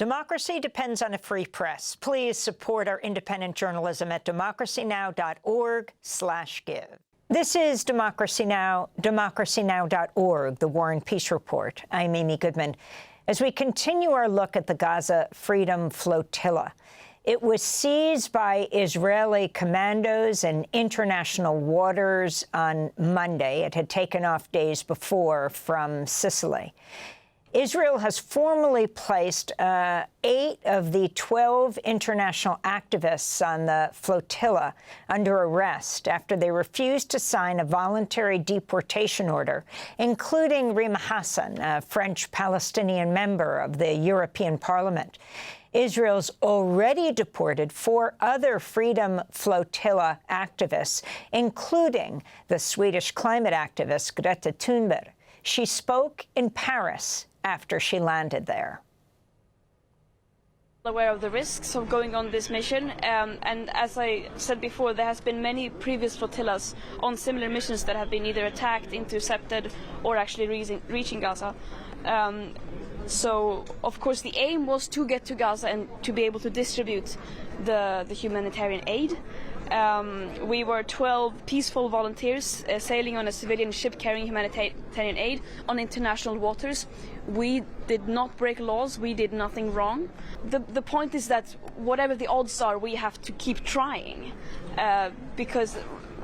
Democracy depends on a free press. Please support our independent journalism at democracynow.org/give. This is Democracy Now!, democracynow.org, the War and Peace Report. I'm Amy Goodman. As we continue our look at the Gaza Freedom Flotilla, it was seized by Israeli commandos in international waters on Monday. It had taken off days before from Sicily. Israel has formally placed 8 of the 12 international activists on the flotilla under arrest after they refused to sign a voluntary deportation order, including Rima Hassan, a French Palestinian member of the European Parliament. Israel's already deported 4 other Freedom Flotilla activists, including the Swedish climate activist Greta Thunberg. She spoke in Paris after she landed there. Aware of the risks of going on this mission, and as I said before, there has been many previous flotillas on similar missions that have been either attacked, intercepted, or actually reaching Gaza. So, of course, the aim was to get to Gaza and to be able to distribute the humanitarian aid. We were 12 peaceful volunteers sailing on a civilian ship carrying humanitarian aid on international waters. We did not break laws. We did nothing wrong. The point is that whatever the odds are, we have to keep trying. Because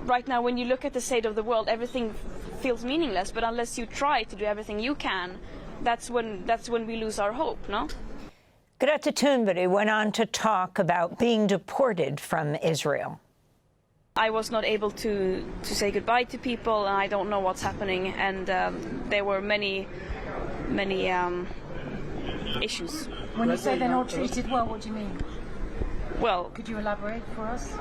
right now, when you look at the state of the world, everything feels meaningless. But unless you try to do everything you can, that's when we lose our hope, no? Greta Thunberg went on to talk about being deported from Israel. I was not able to say goodbye to people, and I don't know what's happening, and there were many issues. When you say they're not treated well, what do you mean? Well, could you elaborate for us?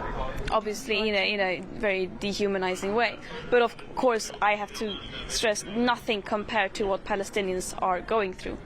Obviously, in a very dehumanizing way. But of course, I have to stress nothing compared to what Palestinians are going through.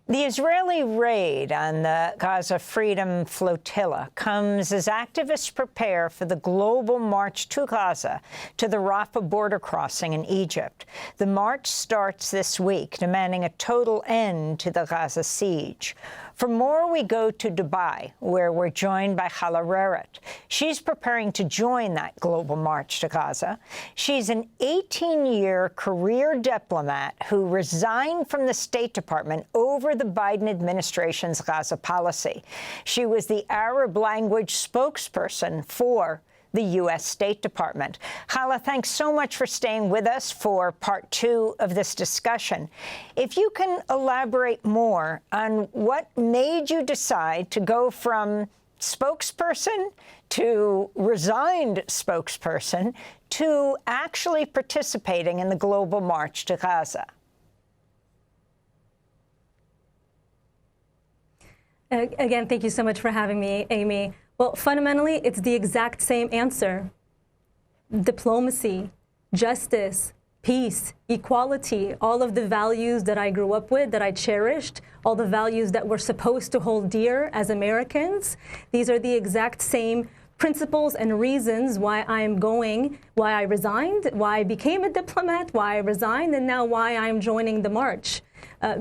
The Israeli raid on the Gaza Freedom Flotilla comes as activists prepare for the global march to Gaza, to the Rafah border crossing in Egypt. The march starts this week, demanding a total end to the Gaza siege. For more, we go to Dubai, where we're joined by Hala Rharrit. She's preparing to join that global march to Gaza. She's an 18-year career diplomat who resigned from the State Department over the Biden administration's Gaza policy. She was the Arab language spokesperson for the U.S. State Department. Hala, thanks so much for staying with us for part 2 of this discussion. If you can elaborate more on what made you decide to go from spokesperson to resigned spokesperson to actually participating in the global march to Gaza. Again, thank you so much for having me, Amy. Well, fundamentally, it's the exact same answer. Diplomacy, justice, peace, equality, all of the values that I grew up with, that I cherished, all the values that we're supposed to hold dear as Americans. These are the exact same principles and reasons why I'm going, why I resigned, why I became a diplomat, why I resigned, and now why I'm joining the march.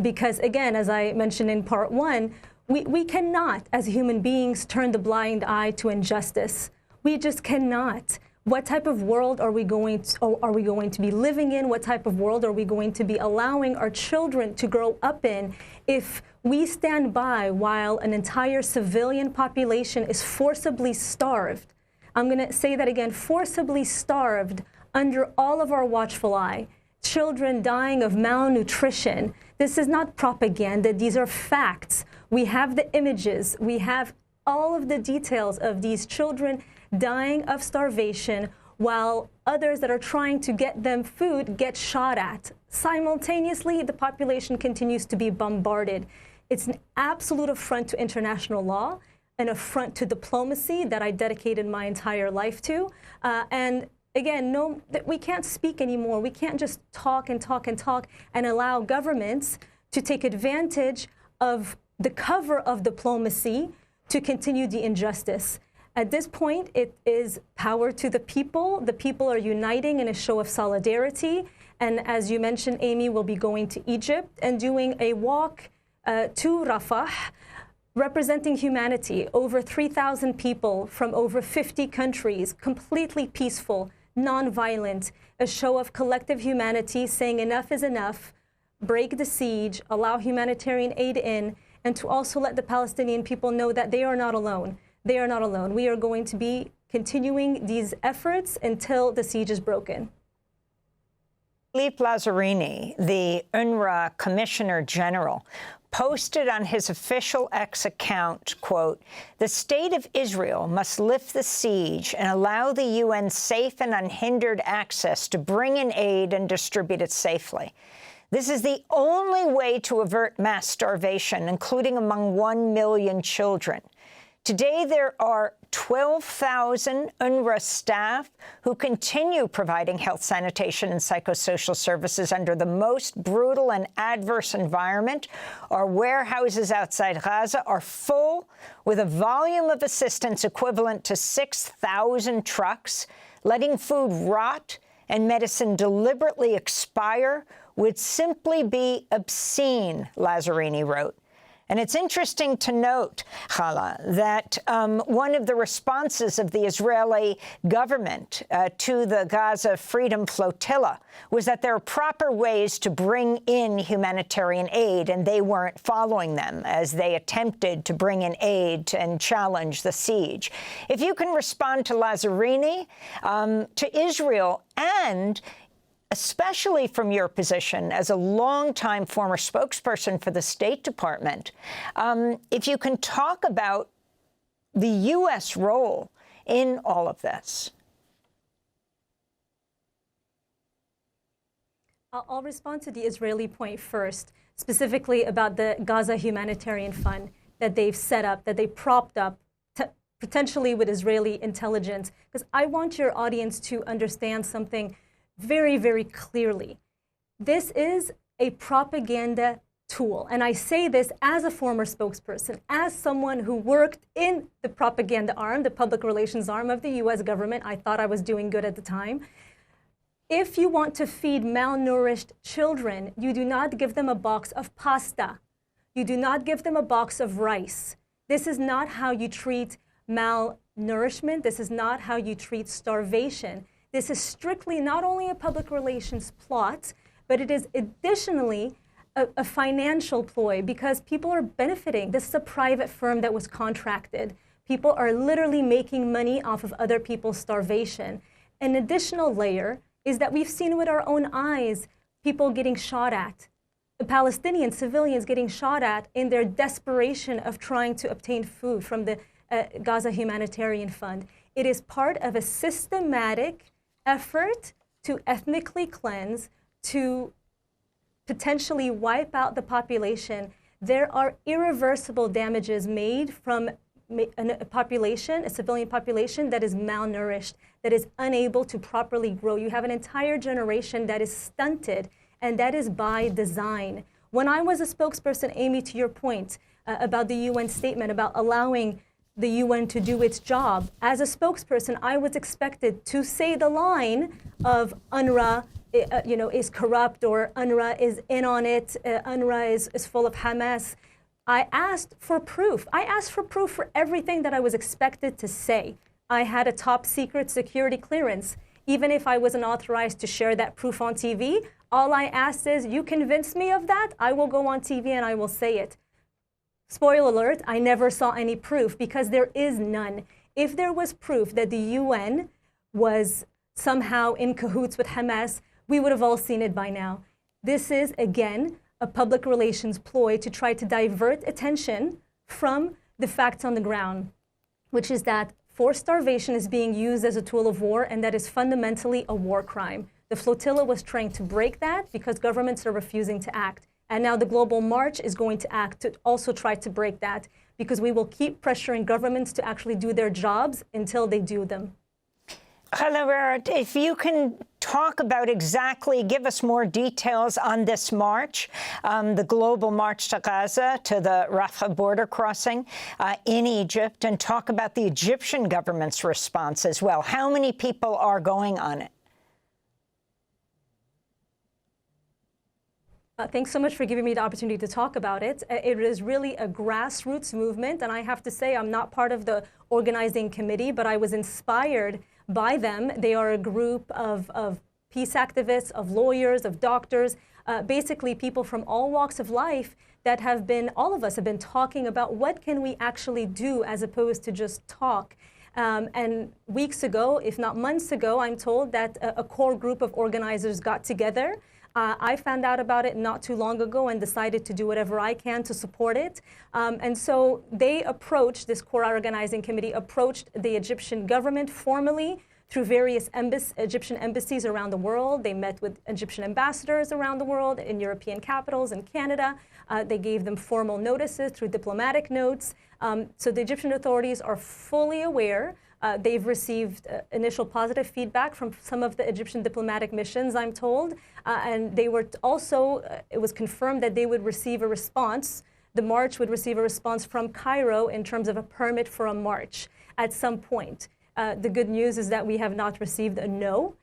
Because, again, as I mentioned in part 1, we cannot, as human beings, turn the blind eye to injustice. We just cannot. What type of world are we going to be living in? What type of world are we going to be allowing our children to grow up in if we stand by while an entire civilian population is forcibly starved? I'm going to say that again, forcibly starved under all of our watchful eye. Children dying of malnutrition. This is not propaganda. These are facts. We have the images. We have all of the details of these children dying of starvation while others that are trying to get them food get shot at. Simultaneously, the population continues to be bombarded. It's an absolute affront to international law, an affront to diplomacy that I dedicated my entire life to. And again, no, we can't speak anymore. We can't just talk and talk and talk and allow governments to take advantage of the cover of diplomacy to continue the injustice. At this point, it is power to the people. The people are uniting in a show of solidarity. And as you mentioned, Amy will be going to Egypt and doing a walk to Rafah representing humanity, over 3,000 people from over 50 countries, completely peaceful, non-violent, a show of collective humanity saying enough is enough, break the siege, allow humanitarian aid in, and to also let the Palestinian people know that they are not alone. They are not alone. We are going to be continuing these efforts until the siege is broken. Philippe Lazzarini, the UNRWA Commissioner General, posted on his official X account, quote, "The state of Israel must lift the siege and allow the UN safe and unhindered access to bring in aid and distribute it safely. This is the only way to avert mass starvation, including among 1 million children. Today, there are 12,000 UNRWA staff who continue providing health, sanitation, and psychosocial services under the most brutal and adverse environment. Our warehouses outside Gaza are full, with a volume of assistance equivalent to 6,000 trucks. Letting food rot and medicine deliberately expire would simply be obscene," Lazzarini wrote. And it's interesting to note, Hala, that one of the responses of the Israeli government to the Gaza Freedom Flotilla was that there are proper ways to bring in humanitarian aid, and they weren't following them as they attempted to bring in aid and challenge the siege. If you can respond to Lazzarini, to Israel, and especially from your position as a longtime former spokesperson for the State Department, if you can talk about the U.S. role in all of this. I'll respond to the Israeli point first, specifically about the Gaza Humanitarian Fund that they've set up, that they propped up, potentially with Israeli intelligence, because I want your audience to understand something very, very clearly. This is a propaganda tool. And I say this as a former spokesperson, as someone who worked in the propaganda arm, the public relations arm of the U.S. government. I thought I was doing good at the time. If you want to feed malnourished children, you do not give them a box of pasta. You do not give them a box of rice. This is not how you treat malnourishment. This is not how you treat starvation. This is strictly not only a public relations plot, but it is additionally a financial ploy, because people are benefiting. This is a private firm that was contracted. People are literally making money off of other people's starvation. An additional layer is that we've seen with our own eyes people getting shot at, the Palestinian civilians getting shot at in their desperation of trying to obtain food from the Gaza Humanitarian Fund. It is part of a systematic effort to ethnically cleanse, to potentially wipe out the population. There are irreversible damages made from a population, a civilian population that is malnourished, that is unable to properly grow. You have an entire generation that is stunted, and that is by design. When I was a spokesperson, Amy, to your point about the UN statement about allowing the UN to do its job, as a spokesperson, I was expected to say the line of UNRWA is corrupt, or UNRWA is in on it, UNRWA is full of Hamas. I asked for proof. I asked for proof for everything that I was expected to say. I had a top secret security clearance. Even if I wasn't authorized to share that proof on TV, all I asked is, you convince me of that, I will go on TV and I will say it. Spoiler alert, I never saw any proof, because there is none. If there was proof that the UN was somehow in cahoots with Hamas, we would have all seen it by now. This is, again, a public relations ploy to try to divert attention from the facts on the ground, which is that forced starvation is being used as a tool of war, and that is fundamentally a war crime. The flotilla was trying to break that because governments are refusing to act. And now the Global March is going to act to also try to break that, because we will keep pressuring governments to actually do their jobs until they do them. Hala Rharrit, if you can talk about exactly, give us more details on this march, the global march to Gaza, to the Rafah border crossing in Egypt, and talk about the Egyptian government's response as well. How many people are going on it? Thanks so much for giving me the opportunity to talk about it. It is really a grassroots movement, and I have to say I'm not part of the organizing committee, but I was inspired by them. They are a group of peace activists, of lawyers, of doctors, basically people from all walks of life that have been, all of us have been talking about what can we actually do as opposed to just talk. And weeks ago, if not months ago, I'm told that a core group of organizers got together. I found out about it not too long ago and decided to do whatever I can to support it. And so they approached, this core organizing committee approached the Egyptian government formally through various Egyptian embassies around the world. They met with Egyptian ambassadors around the world, in European capitals, in Canada. They gave them formal notices through diplomatic notes. So the Egyptian authorities are fully aware. They've received initial positive feedback from some of the Egyptian diplomatic missions, I'm told. And they were also, it was confirmed that they would receive a response. The march would receive a response from Cairo in terms of a permit for a march at some point. The good news is that we have not received a no,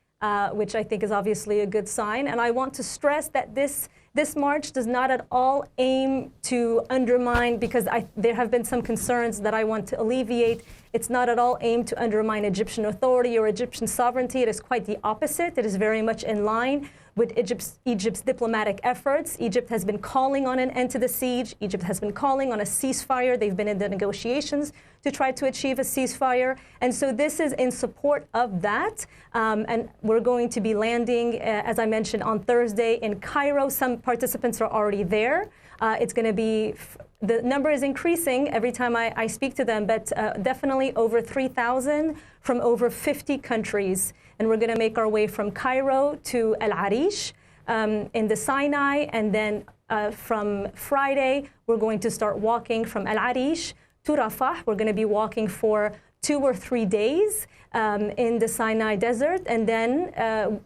which I think is obviously a good sign. And I want to stress that this march does not at all aim to undermine, because there have been some concerns that I want to alleviate. It's not at all aimed to undermine Egyptian authority or Egyptian sovereignty. It is quite the opposite. It is very much in line with Egypt's diplomatic efforts. Egypt has been calling on an end to the siege. Egypt has been calling on a ceasefire. They've been in the negotiations to try to achieve a ceasefire. And so this is in support of that. And we're going to be landing, as I mentioned, on Thursday in Cairo. Some participants are already there. It's going to be, the number is increasing every time I speak to them, but definitely over 3,000 from over 50 countries. And we're going to make our way from Cairo to Al Arish in the Sinai. And then from Friday, we're going to start walking from Al Arish to Rafah. We're going to be walking for 2 or 3 days in the Sinai desert. And then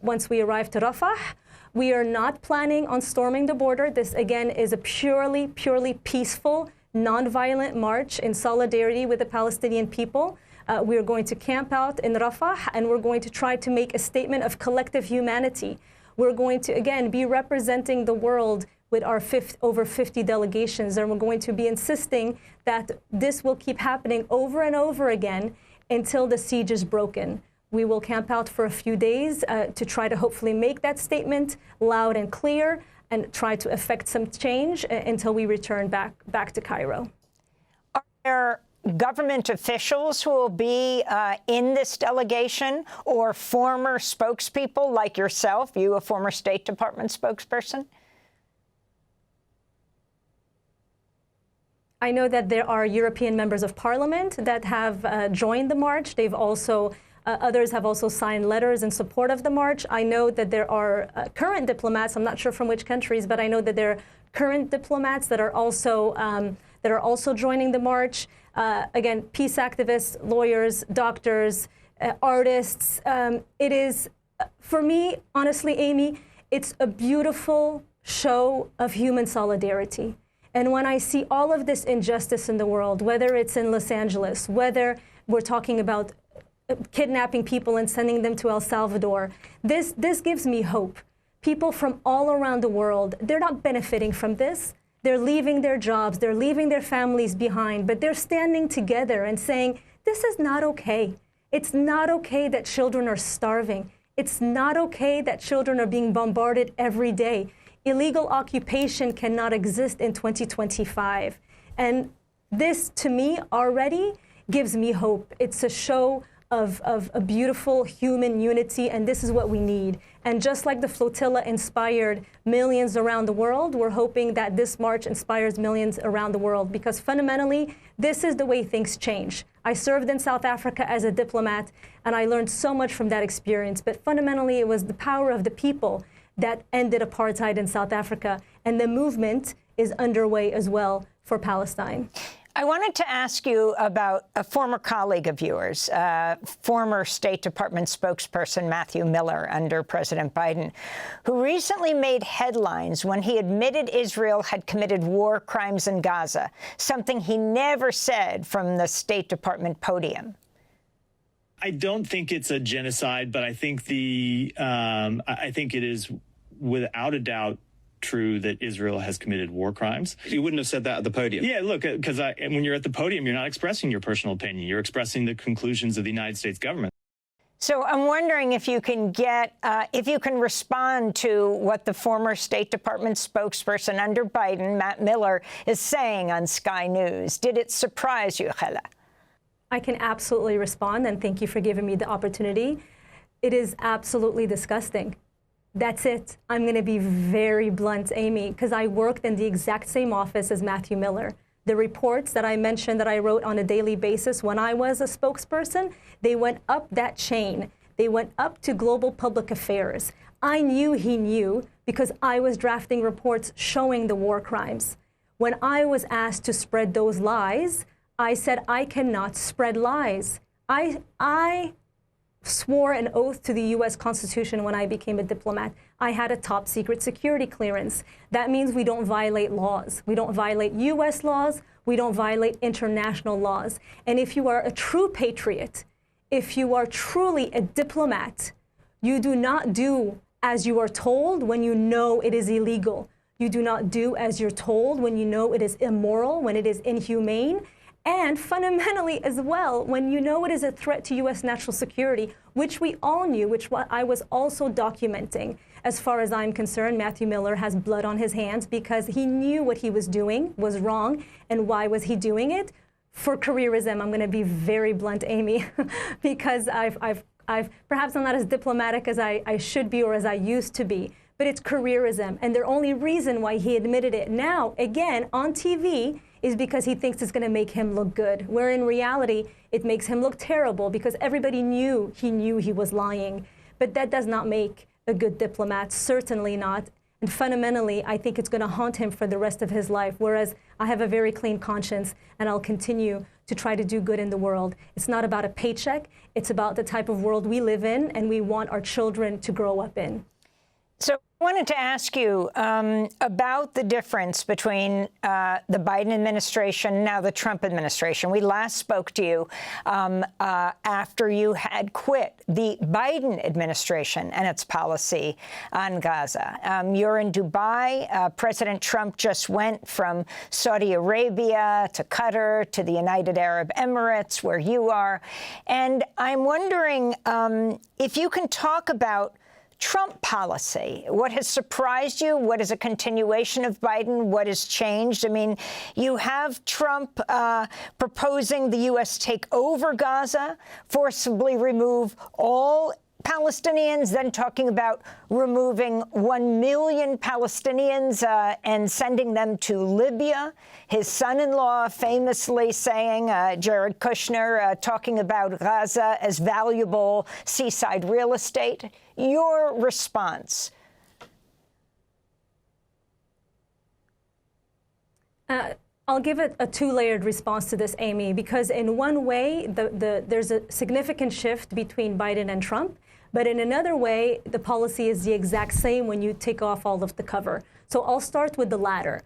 once we arrive to Rafah, we are not planning on storming the border. This, again, is a purely peaceful, nonviolent march in solidarity with the Palestinian people. We are going to camp out in Rafah, and we're going to try to make a statement of collective humanity. We're going to, again, be representing the world with our over 50 delegations, and we're going to be insisting that this will keep happening over and over again until the siege is broken. We will camp out for a few days to try to hopefully make that statement loud and clear and try to effect some change until we return back to Cairo. Are there government officials who will be in this delegation, or former spokespeople like yourself, you a former State Department spokesperson? I know that there are European members of parliament that have joined the march. They've also others have also signed letters in support of the march. I know that there are current diplomats, I'm not sure from which countries, but I know that there are current diplomats that are also joining the march. Again, peace activists, lawyers, doctors, artists. It is, for me, honestly, Amy, it's a beautiful show of human solidarity. And when I see all of this injustice in the world, whether it's in Los Angeles, whether we're talking about kidnapping people and sending them to El Salvador, this gives me hope. People from all around the world, they're not benefiting from this. They're leaving their jobs, they're leaving their families behind, but they're standing together and saying, this is not okay. It's not okay that children are starving. It's not okay that children are being bombarded every day. Illegal occupation cannot exist in 2025. And this, to me, already gives me hope. It's a show of a beautiful human unity, and this is what we need. And just like the flotilla inspired millions around the world, we're hoping that this march inspires millions around the world, because fundamentally, this is the way things change. I served in South Africa as a diplomat, and I learned so much from that experience, but fundamentally, it was the power of the people that ended apartheid in South Africa, and the movement is underway as well for Palestine. I wanted to ask you about a former colleague of yours, former State Department spokesperson Matthew Miller under President Biden, who recently made headlines when he admitted Israel had committed war crimes in Gaza, something he never said from the State Department podium. I don't think it's a genocide, but I think I think it is without a doubt true that Israel has committed war crimes. You wouldn't have said that at the podium. Yeah, look, because when you're at the podium, you're not expressing your personal opinion. You're expressing the conclusions of the United States government. So I'm wondering if you can if you can respond to what the former State Department spokesperson under Biden, Matt Miller, is saying on Sky News. Did it surprise you, Hala? I can absolutely respond, and thank you for giving me the opportunity. It is absolutely disgusting. That's it. I'm going to be very blunt, Amy, because I worked in the exact same office as Matthew Miller. The reports that I mentioned that I wrote on a daily basis when I was a spokesperson, they went up that chain. They went up to Global Public Affairs. I knew he knew because I was drafting reports showing the war crimes. When I was asked to spread those lies, I said I cannot spread lies. I swore an oath to the U.S. Constitution when I became a diplomat. I had a top secret security clearance. That means we don't violate laws. We don't violate U.S. laws. We don't violate international laws. And if you are a true patriot, if you are truly a diplomat, you do not do as you are told when you know it is illegal. You do not do as you're told when you know it is immoral, when it is inhumane. And fundamentally as well, when you know it is a threat to U.S. national security, which we all knew, which I was also documenting. As far as I'm concerned, Matthew Miller has blood on his hands because he knew what he was doing was wrong. And why was he doing it? For careerism. I'm going to be very blunt, Amy, because I've perhaps I'm not as diplomatic as I should be or as I used to be. But it's careerism. And the only reason why he admitted it now, again, on TV, is because he thinks it's going to make him look good, where in reality, it makes him look terrible because everybody knew he was lying. But that does not make a good diplomat, certainly not. And fundamentally, I think it's going to haunt him for the rest of his life, whereas I have a very clean conscience and I'll continue to try to do good in the world. It's not about a paycheck. It's about the type of world we live in and we want our children to grow up in. So I wanted to ask you about the difference between the Biden administration, now the Trump administration. We last spoke to you after you had quit the Biden administration and its policy on Gaza. You're in Dubai. President Trump just went from Saudi Arabia to Qatar to the United Arab Emirates, where you are. And I'm wondering if you can talk about Trump policy. What has surprised you? What is a continuation of Biden? What has changed? I mean, you have Trump proposing the U.S. take over Gaza, forcibly remove all Palestinians, then talking about removing 1 million Palestinians and sending them to Libya. His son-in-law famously saying, Jared Kushner, talking about Gaza as valuable seaside real estate. Your response? I'll give it a two-layered response to this, Amy, because in one way, there's a significant shift between Biden and Trump. But in another way, the policy is the exact same when you take off all of the cover. So I'll start with the latter.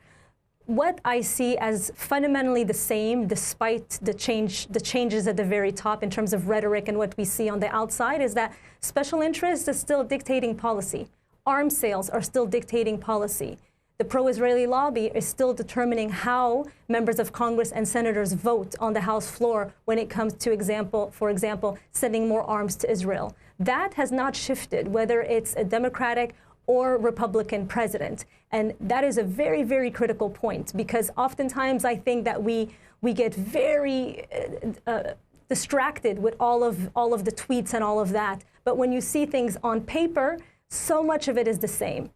What I see as fundamentally the same, despite the changes at the very top in terms of rhetoric and what we see on the outside, is that special interest is still dictating policy. Arms sales are still dictating policy. The pro-Israeli lobby is still determining how members of Congress and senators vote on the House floor when it comes to, for example, sending more arms to Israel. That has not shifted, whether it's a Democratic or Republican president. And that is a very, very critical point, because oftentimes I think that we get very distracted with all of the tweets and all of that. But when you see things on paper, so much of it is the same.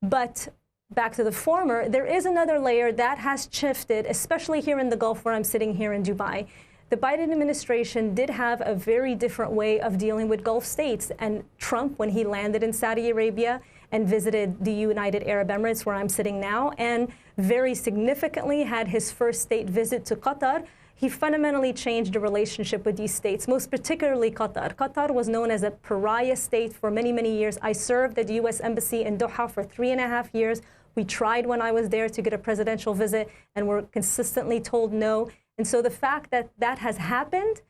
But back to the former, there is another layer that has shifted, especially here in the Gulf where I'm sitting here in Dubai. The Biden administration did have a very different way of dealing with Gulf states. And Trump, when he landed in Saudi Arabia and visited the United Arab Emirates, where I'm sitting now, and very significantly had his first state visit to Qatar, he fundamentally changed the relationship with these states, most particularly Qatar. Qatar was known as a pariah state for many, many years. I served at the U.S. Embassy in Doha for 3.5 years. We tried when I was there to get a presidential visit and were consistently told no. And so the fact that that has happened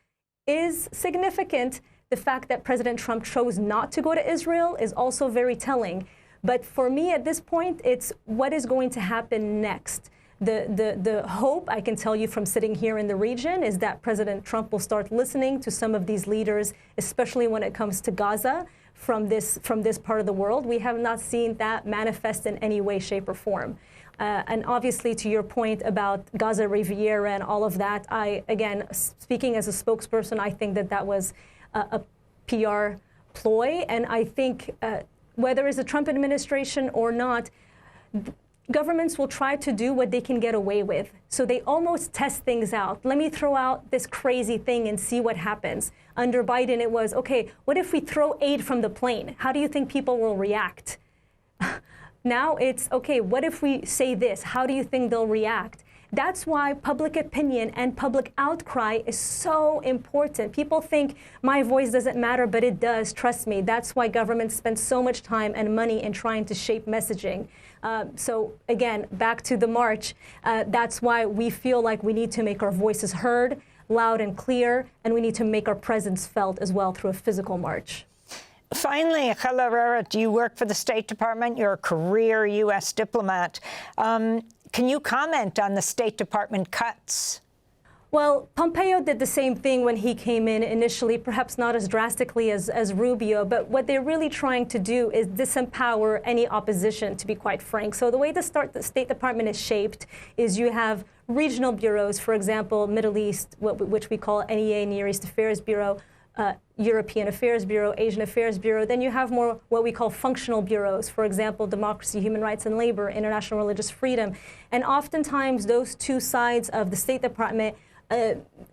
is significant. The fact that President Trump chose not to go to Israel is also very telling. But for me at this point, it's what is going to happen next. The hope, I can tell you from sitting here in the region, is that President Trump will start listening to some of these leaders, especially when it comes to Gaza, from this part of the world. We have not seen that manifest in any way, shape, or form. And obviously, to your point about Gaza Riviera and all of that, again, speaking as a spokesperson, I think that was a PR ploy. And I think whether it's a Trump administration or not, governments will try to do what they can get away with. So they almost test things out. Let me throw out this crazy thing and see what happens. Under Biden, it was, okay, what if we throw aid from the plane? How do you think people will react? Now it's, okay, what if we say this? How do you think they'll react? That's why public opinion and public outcry is so important. People think my voice doesn't matter, but it does, trust me. That's why governments spend so much time and money in trying to shape messaging. So again, back to the march, that's why we feel like we need to make our voices heard, loud and clear, and we need to make our presence felt as well through a physical march. Finally, Hala Rharrit, you work for the State Department. You're a career U.S. diplomat. Can you comment on the State Department cuts? Well, Pompeo did the same thing when he came in initially, perhaps not as drastically as Rubio, but what they're really trying to do is disempower any opposition, to be quite frank. So the way the State Department is shaped is you have regional bureaus, for example, Middle East, which we call NEA, Near East Affairs Bureau, European Affairs Bureau, Asian Affairs Bureau. Then you have more what we call functional bureaus, for example, democracy, human rights and labor, international religious freedom. And oftentimes those two sides of the State Department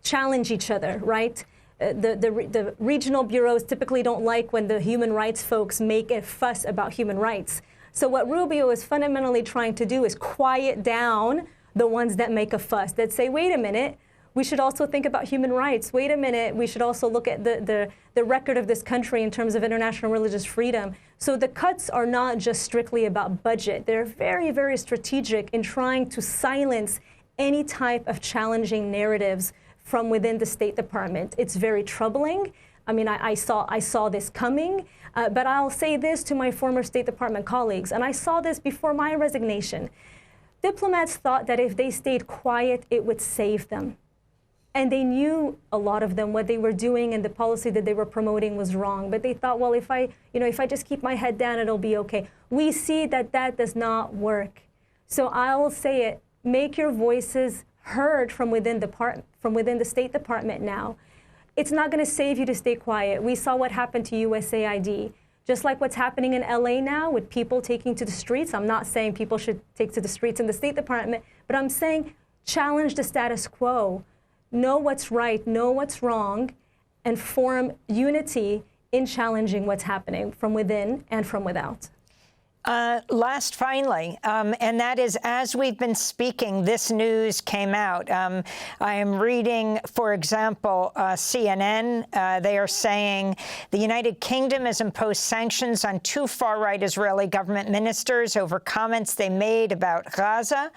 challenge each other, right? The regional bureaus typically don't like when the human rights folks make a fuss about human rights. So what Rubio is fundamentally trying to do is quiet down the ones that make a fuss, that say, wait a minute, we should also think about human rights. Wait a minute, we should also look at the record of this country in terms of international religious freedom. So the cuts are not just strictly about budget. They're very, very strategic in trying to silence any type of challenging narratives from within the State Department. It's very troubling. I mean, I saw this coming, but I'll say this to my former State Department colleagues, and I saw this before my resignation. Diplomats thought that if they stayed quiet, it would save them. And they knew, a lot of them, what they were doing and the policy that they were promoting was wrong. But they thought, well, if I just keep my head down, it'll be okay. We see that that does not work. So I'll say it, make your voices heard from within the State Department now. It's not going to save you to stay quiet. We saw what happened to USAID. Just like what's happening in LA now with people taking to the streets. I'm not saying people should take to the streets in the State Department, but I'm saying challenge the status quo. Know what's right, know what's wrong, and form unity in challenging what's happening from within and from without. Last, finally, and that is, as we've been speaking, this news came out. I am reading, for example, CNN. They are saying the United Kingdom has imposed sanctions on two far-right Israeli government ministers over comments they made about Gaza.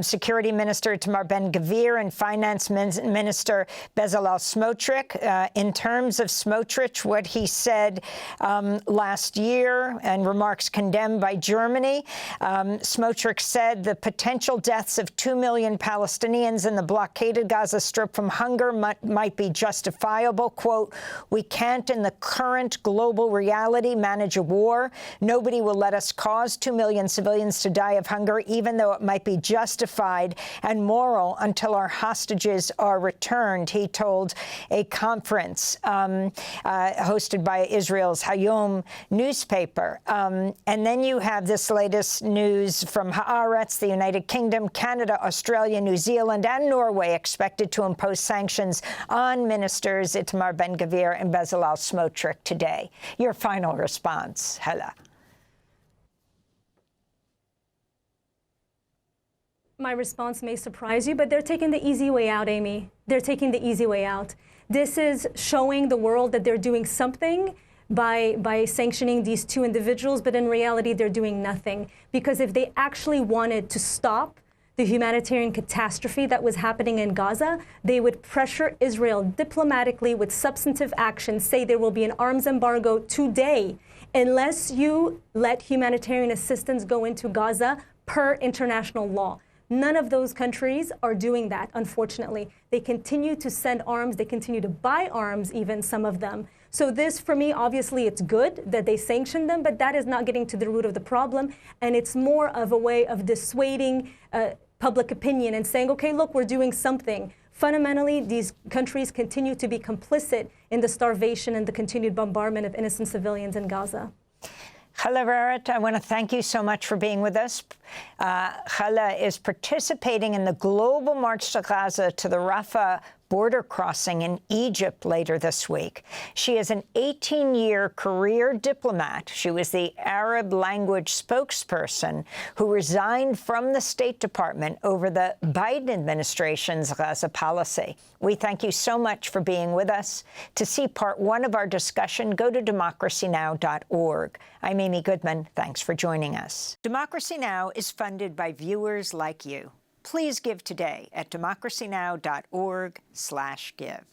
Security Minister Itamar Ben-Gvir and Finance Minister Bezalel Smotrich. In terms of Smotrich, what he said last year and remarks condemned by Germany. Smotrich said the potential deaths of 2 million Palestinians in the blockaded Gaza Strip from hunger might be justifiable. Quote, we can't in the current global reality manage a war. Nobody will let us cause 2 million civilians to die of hunger, even though it might be justified and moral until our hostages are returned, he told a conference hosted by Israel's Hayom newspaper. And then you have this latest news from Haaretz, the United Kingdom, Canada, Australia, New Zealand, and Norway expected to impose sanctions on ministers Itamar Ben-Gvir and Bezalel Smotrich today. Your final response, Hala. My response may surprise you, but they're taking the easy way out, Amy. They're taking the easy way out. This is showing the world that they're doing something by sanctioning these two individuals, but in reality, they're doing nothing. Because if they actually wanted to stop the humanitarian catastrophe that was happening in Gaza, they would pressure Israel diplomatically with substantive action, say there will be an arms embargo today, unless you let humanitarian assistance go into Gaza per international law. None of those countries are doing that, unfortunately. They continue to send arms. They continue to buy arms, even some of them. So this, for me, obviously, it's good that they sanction them, but that is not getting to the root of the problem. And it's more of a way of dissuading public opinion and saying, OK, look, we're doing something. Fundamentally, these countries continue to be complicit in the starvation and the continued bombardment of innocent civilians in Gaza. Hala Rharrit, I want to thank you so much for being with us. Hala is participating in the global march to Gaza to the Rafah border crossing in Egypt later this week. She is an 18-year career diplomat. She was the Arab language spokesperson who resigned from the State Department over the Biden administration's Gaza policy. We thank you so much for being with us. To see part 1 of our discussion, go to democracynow.org. I'm Amy Goodman. Thanks for joining us. Democracy Now! Is funded by viewers like you. Please give today at democracynow.org/give.